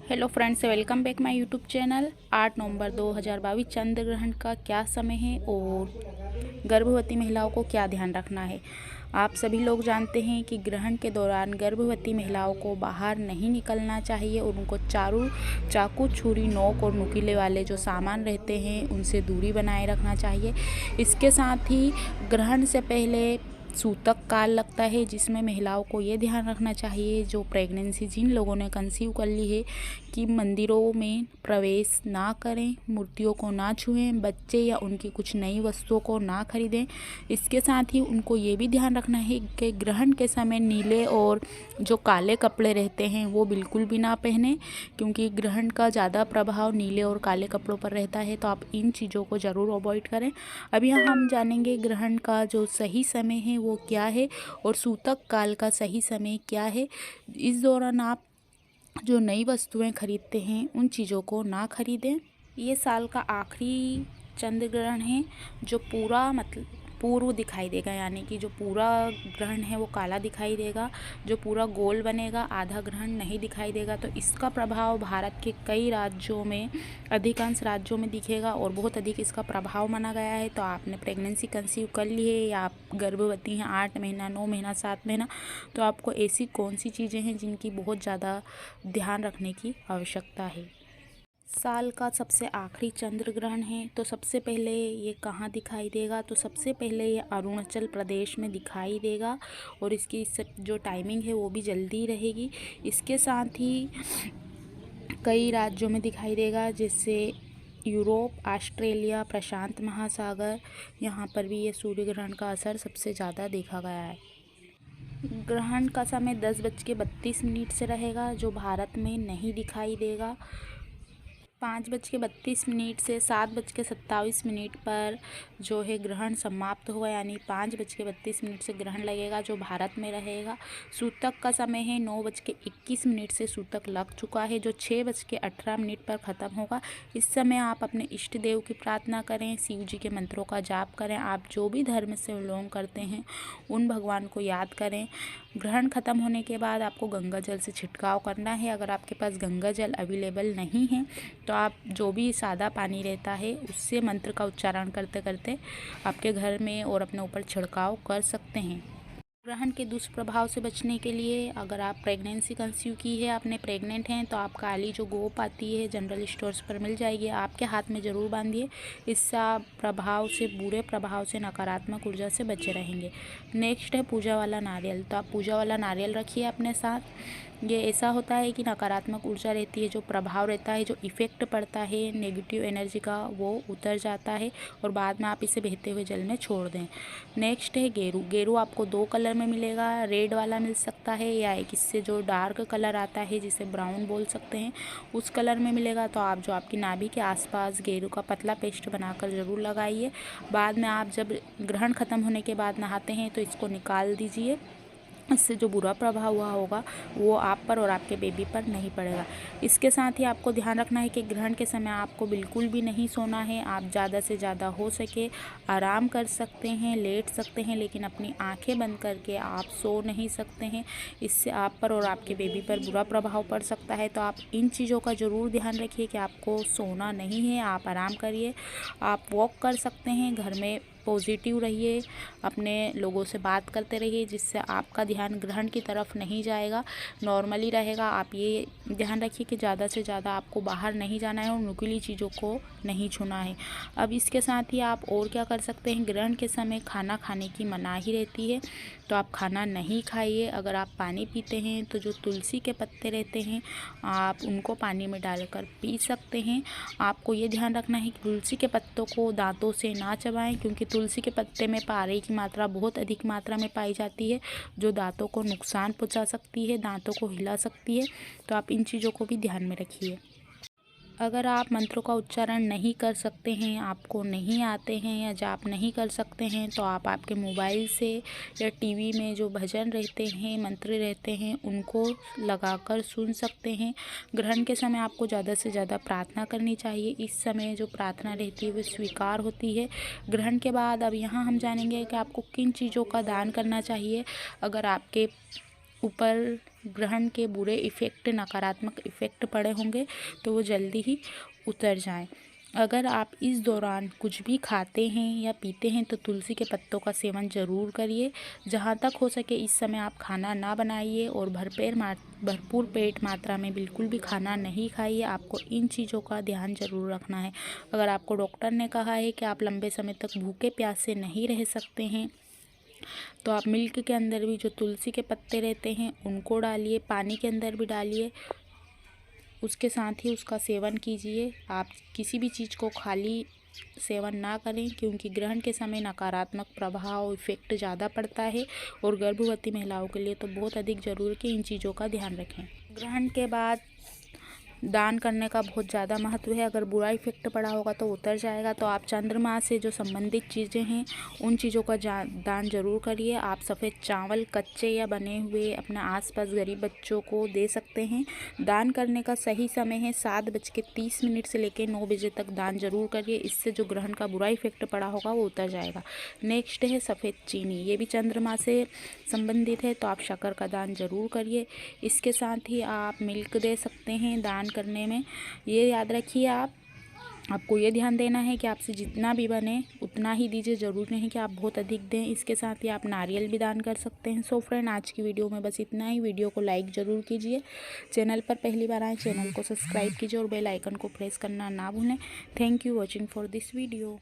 Hello friends, welcome back my YouTube channel. 8 नवंबर 2022 चंद्र ग्रहण का क्या समय है और गर्भवती महिलाओं को क्या ध्यान रखना है। आप सभी लोग जानते हैं कि ग्रहण के दौरान गर्भवती महिलाओं को बाहर नहीं निकलना चाहिए और उनको चाकू, छुरी, नोक और नुकीले वाले जो सामान रहते हैं उनसे दूरी बनाए रखना चाहिए। इसके साथ ही ग्रहण से पहले सूतक काल लगता है, जिसमें महिलाओं को ये ध्यान रखना चाहिए, जो प्रेगनेंसी जिन लोगों ने कंसीव कर ली है, कि मंदिरों में प्रवेश ना करें, मूर्तियों को ना छुएं, बच्चे या उनकी कुछ नई वस्तुओं को ना खरीदें। इसके साथ ही उनको ये भी ध्यान रखना है कि ग्रहण के समय नीले और जो काले कपड़े रहते हैं वो बिल्कुल भी ना पहने, क्योंकि ग्रहण का ज़्यादा प्रभाव नीले और काले कपड़ों पर रहता है। तो आप इन चीज़ों को ज़रूर अवॉइड करें। अभी हम जानेंगे ग्रहण का जो सही समय है वो क्या है और सूतक काल का सही समय क्या है। इस दौरान आप जो नई वस्तुएं खरीदते हैं उन चीज़ों को ना खरीदें। ये साल का आखिरी चंद्र ग्रहण है जो पूरा पूर्व दिखाई देगा, यानी कि जो पूरा ग्रहण है वो काला दिखाई देगा, जो पूरा गोल बनेगा आधा ग्रहण नहीं दिखाई देगा। तो इसका प्रभाव भारत के कई राज्यों में, अधिकांश राज्यों में दिखेगा और बहुत अधिक इसका प्रभाव माना गया है। तो आपने प्रेगनेंसी कंसीव कर ली है या आप गर्भवती हैं 8 महीना, 9 महीना, 7 महीना, तो आपको ऐसी कौन सी चीज़ें हैं जिनकी बहुत ज़्यादा ध्यान रखने की आवश्यकता है। साल का सबसे आखिरी चंद्र ग्रहण है, तो सबसे पहले ये कहाँ दिखाई देगा, तो सबसे पहले ये अरुणाचल प्रदेश में दिखाई देगा और इसकी जो टाइमिंग है वो भी जल्दी रहेगी। इसके साथ ही कई राज्यों में दिखाई देगा, जैसे यूरोप, ऑस्ट्रेलिया, प्रशांत महासागर, यहाँ पर भी ये सूर्य ग्रहण का असर सबसे ज़्यादा देखा गया है। ग्रहण का समय 10:32 से रहेगा, जो भारत में नहीं दिखाई देगा। 5:32 से 7:27 पर जो है ग्रहण समाप्त होगा, यानी 5:32 से ग्रहण लगेगा, जो भारत में रहेगा। सूतक का समय है 9:21 से सूतक लग चुका है, जो 6:18 पर ख़त्म होगा। इस समय आप अपने इष्ट देव की प्रार्थना करें, शिव जी के मंत्रों का जाप करें। आप जो भी धर्म से बिलोंग करते हैं उन भगवान को याद करें। ग्रहण ख़त्म होने के बाद आपको गंगा जल से छिड़काव करना है। अगर आपके पास गंगा जल अवेलेबल नहीं है तो आप जो भी सादा पानी रहता है उससे मंत्र का उच्चारण करते करते आपके घर में और अपने ऊपर छिड़काव कर सकते हैं। ग्रहण के दुष्प्रभाव से बचने के लिए, अगर आप प्रेगनेंसी कंसीव की है, आपने प्रेग्नेंट हैं, तो आप काली जो गोप आती है जनरल स्टोर्स पर मिल जाएगी, आपके हाथ में ज़रूर बांधिए। इससे आप बुरे प्रभाव से, नकारात्मक ऊर्जा से बचे रहेंगे। नेक्स्ट है पूजा वाला नारियल। तो आप पूजा वाला नारियल रखिए अपने साथ। ये ऐसा होता है कि नकारात्मक ऊर्जा रहती है, जो प्रभाव रहता है, जो इफ़ेक्ट पड़ता है नेगेटिव एनर्जी का, वो उतर जाता है और बाद में आप इसे बहते हुए जल में छोड़ दें। नेक्स्ट है गेरू। गेरू आपको 2 कलर में मिलेगा, रेड वाला मिल सकता है या एक इससे जो डार्क कलर आता है जिसे ब्राउन बोल सकते हैं, उस कलर में मिलेगा। तो आप जो आपकी नाभि के आसपास गेरू का पतला पेस्ट बनाकर ज़रूर लगाइए। बाद में आप जब ग्रहण ख़त्म होने के बाद नहाते हैं तो इसको निकाल दीजिए। इससे जो बुरा प्रभाव हुआ होगा वो आप पर और आपके बेबी पर नहीं पड़ेगा। इसके साथ ही आपको ध्यान रखना है कि ग्रहण के समय आपको बिल्कुल भी नहीं सोना है। आप ज़्यादा से ज़्यादा हो सके आराम कर सकते हैं, लेट सकते हैं, लेकिन अपनी आंखें बंद करके आप सो नहीं सकते हैं। इससे आप पर और आपके बेबी पर बुरा प्रभाव पड़ सकता है। तो आप इन चीज़ों का ज़रूर ध्यान रखिए कि आपको सोना नहीं है, आप आराम करिए। आप वॉक कर सकते हैं, घर में पॉजिटिव रहिए, अपने लोगों से बात करते रहिए, जिससे आपका ध्यान ग्रहण की तरफ नहीं जाएगा, नॉर्मली रहेगा। आप ये ध्यान रखिए कि ज़्यादा से ज़्यादा आपको बाहर नहीं जाना है और नुकीली चीज़ों को नहीं छूना है। अब इसके साथ ही आप और क्या कर सकते हैं, ग्रहण के समय खाना खाने की मनाही रहती है, तो आप खाना नहीं खाइए। अगर आप पानी पीते हैं तो जो तुलसी के पत्ते रहते हैं आप उनको पानी में डालकर पी सकते हैं। आपको ये ध्यान रखना है कि तुलसी के पत्तों को दांतों से ना चबाएं, क्योंकि तुलसी के पत्ते में पारे की मात्रा बहुत अधिक मात्रा में पाई जाती है, जो दांतों को नुकसान पहुंचा सकती है, दांतों को हिला सकती है। तो आप इन चीज़ों को भी ध्यान में रखिए। अगर आप मंत्रों का उच्चारण नहीं कर सकते हैं, आपको नहीं आते हैं या जाप नहीं कर सकते हैं, तो आप आपके मोबाइल से या टीवी में जो भजन रहते हैं, मंत्र रहते हैं, उनको लगाकर सुन सकते हैं। ग्रहण के समय आपको ज़्यादा से ज़्यादा प्रार्थना करनी चाहिए। इस समय जो प्रार्थना रहती है वो स्वीकार होती है। ग्रहण के बाद अब यहाँ हम जानेंगे कि आपको किन चीज़ों का दान करना चाहिए। अगर आपके ऊपर ग्रहण के बुरे इफ़ेक्ट, नकारात्मक इफ़ेक्ट पड़े होंगे तो वो जल्दी ही उतर जाएं। अगर आप इस दौरान कुछ भी खाते हैं या पीते हैं तो तुलसी के पत्तों का सेवन ज़रूर करिए। जहाँ तक हो सके इस समय आप खाना ना बनाइए और भरपूर पेट मात्रा में बिल्कुल भी खाना नहीं खाइए। आपको इन चीज़ों का ध्यान ज़रूर रखना है। अगर आपको डॉक्टर ने कहा है कि आप लंबे समय तक भूखे प्यासे नहीं रह सकते हैं तो आप मिल्क के अंदर भी जो तुलसी के पत्ते रहते हैं उनको डालिए, पानी के अंदर भी डालिए, उसके साथ ही उसका सेवन कीजिए। आप किसी भी चीज़ को खाली सेवन ना करें क्योंकि ग्रहण के समय नकारात्मक प्रभाव इफ़ेक्ट ज़्यादा पड़ता है और गर्भवती महिलाओं के लिए तो बहुत अधिक ज़रूरी है कि इन चीज़ों का ध्यान रखें। ग्रहण के बाद दान करने का बहुत ज़्यादा महत्व है। अगर बुरा इफेक्ट पड़ा होगा तो उतर जाएगा, तो आप चंद्रमा से जो संबंधित चीज़ें हैं उन चीज़ों का दान जरूर करिए। आप सफ़ेद चावल कच्चे या बने हुए अपने आसपास गरीब बच्चों को दे सकते हैं। दान करने का सही समय है 7:30 से लेकर 9 बजे तक दान जरूर करिए। इससे जो ग्रहण का बुरा इफेक्ट पड़ा होगा वो उतर जाएगा। नेक्स्ट है सफ़ेद चीनी, ये भी चंद्रमा से संबंधित है, तो आप शक्कर का दान जरूर करिए। इसके साथ ही आप मिल्क दे सकते हैं दान करने में। ये याद रखिए आपको ये ध्यान देना है कि आपसे जितना भी बने उतना ही दीजिए, ज़रूरी नहीं कि आप बहुत अधिक दें। इसके साथ ही आप नारियल भी दान कर सकते हैं। सो फ्रेंड, आज की वीडियो में बस इतना ही। वीडियो को लाइक ज़रूर कीजिए। चैनल पर पहली बार आए चैनल को सब्सक्राइब कीजिए और बेल आइकन को प्रेस करना ना भूलें। Thank you watching for this video.